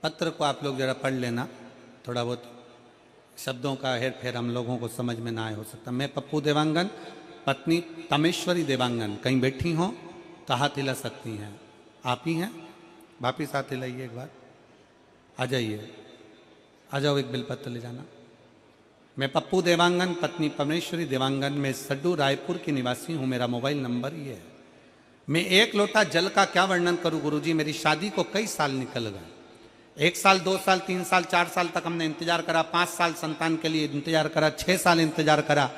पत्र को आप लोग जरा पढ़ लेना, थोड़ा बहुत शब्दों का हेर फेर हम लोगों को समझ में ना आए हो सकता। मैं पप्पू देवांगन, पत्नी तमेश्वरी देवांगन कहीं बैठी हों तो हाथ हिला सकती हैं। आप ही हैं? वापिस हाथ हिलाइए एक बार, आ जाइए, आ जाओ, एक बिलपत्र ले जाना। मैं पप्पू देवांगन, पत्नी परमेश्वरी देवांगन, मैं सड्डू रायपुर की निवासी हूँ। मेरा मोबाइल नंबर ये है। मैं एक लोटा जल का क्या वर्णन करूँ गुरुजी, मेरी शादी को कई साल निकल गए। 1 साल, 2 साल, 3 साल, 4 साल तक हमने इंतजार करा, 5 साल संतान के लिए इंतजार करा, 6 साल इंतजार करा,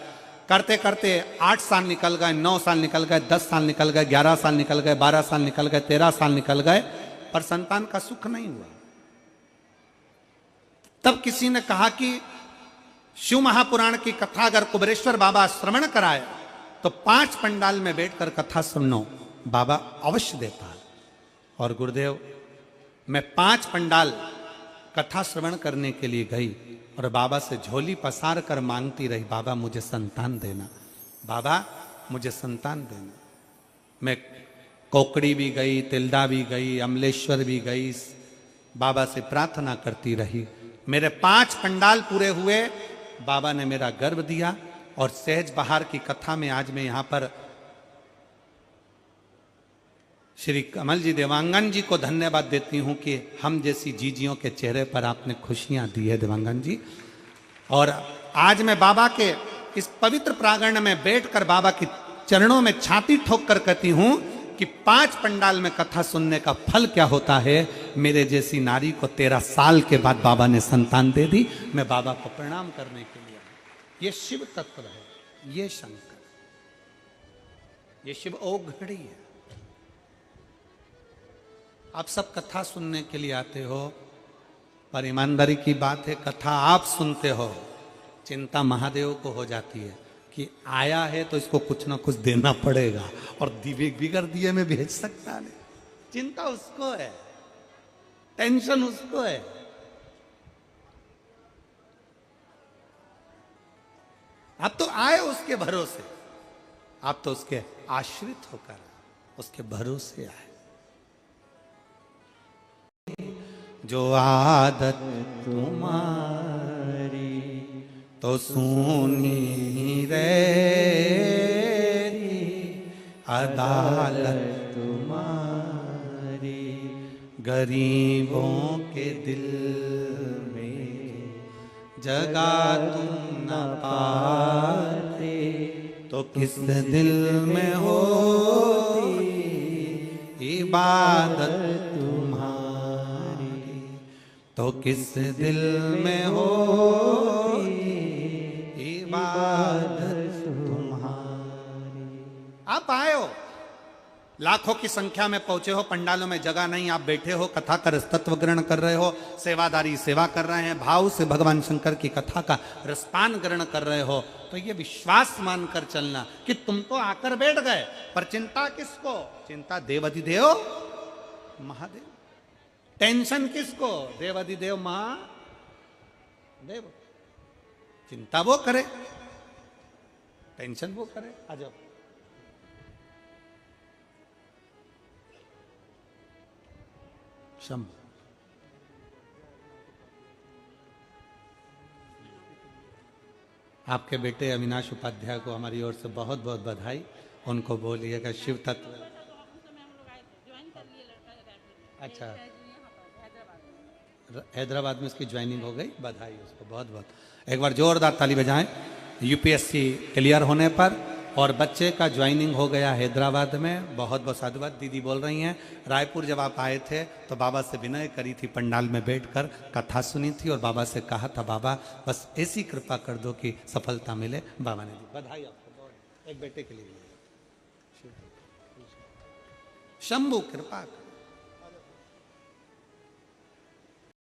करते करते 8 साल निकल गए, 9 साल निकल गए, 10 साल निकल गए, 11 साल निकल गए, 12 साल निकल गए, 13 साल निकल गए, पर संतान का सुख नहीं हुआ। तब किसी ने कहा कि शिव महापुराण की कथा अगर कुबेरेश्वर बाबा श्रवण कराए तो 5 पंडाल में बैठकर कथा सुनो, बाबा अवश्य देता है। और गुरुदेव, मैं 5 पंडाल कथा श्रवण करने के लिए गई और बाबा से झोली पसार कर मांगती रही, बाबा मुझे संतान देना, बाबा मुझे संतान देना। मैं कोकड़ी भी गई, तिल्दा भी गई, अमलेश्वर भी गई, बाबा से प्रार्थना करती रही। मेरे 5 पंडाल पूरे हुए, बाबा ने मेरा गर्भ दिया। और सहज बहार की कथा में आज मैं यहां पर श्री कमल जी देवांगन जी को धन्यवाद देती हूं कि हम जैसी जीजियों के चेहरे पर आपने खुशियां दी है देवांगन जी। और आज मैं बाबा के इस पवित्र प्रांगण में बैठकर बाबा की चरणों में छाती ठोक कर कहती हूं कि 5 पंडाल में कथा सुनने का फल क्या होता है। मेरे जैसी नारी को 13 साल के बाद बाबा ने संतान दे दी। मैं बाबा को प्रणाम करने के लिए, ये शिव तत्व है, ये शंकर, ये शिव औघड़ी है। आप सब कथा सुनने के लिए आते हो, पर ईमानदारी की बात है, कथा आप सुनते हो, चिंता महादेव को हो जाती है कि आया है तो इसको कुछ ना कुछ देना पड़ेगा, और दिव्य बिगर दिए में भेज सकता नहीं। चिंता उसको है, टेंशन उसको है। आप तो आए उसके भरोसे, आप तो उसके आश्रित होकर उसके भरोसे आए। जो आदत तुम्हारी तो सुनी रे, अदालत तुम्हारी गरीबों के दिल में जगा तुम न पाते, तो किस दिल में होती इबादत तुम्हारी, तो किस दिल में हो इबादत तुम्हारी। आप आए हो, लाखों की संख्या में पहुंचे हो, पंडालों में जगह नहीं, आप बैठे हो, कथा का रसतत्व ग्रहण कर रहे हो, सेवादारी सेवा कर रहे हैं, भाव से भगवान शंकर की कथा का रसपान ग्रहण कर रहे हो, तो ये विश्वास मानकर चलना कि तुम तो आकर बैठ गए, पर चिंता किसको? चिंता देवाधिदेव महादेव। टेंशन किसको? देवाधिदेव महादेव। चिंता वो करे, टेंशन वो करे। आ जाओ, शंभु। आपके बेटे अविनाश उपाध्याय को हमारी ओर से बहुत बहुत बधाई। उनको बोलिएगा शिव तत्व। अच्छा, हैदराबाद में उसकी ज्वाइनिंग हो गई, बधाई उसको बहुत बहुत। एक बार जोरदार ताली बजाएं यूपीएससी क्लियर होने पर, और बच्चे का ज्वाइनिंग हो गया हैदराबाद में। बहुत बहुत साधुवाद। दीदी बोल रही हैं रायपुर जब आप आए थे तो बाबा से विनय करी थी, पंडाल में बैठकर कथा सुनी थी और बाबा से कहा था बाबा बस ऐसी कृपा कर दो कि सफलता मिले। बाबा ने दी। बधाई आपको। एक बेटे के लिए शंभु कृपा कर।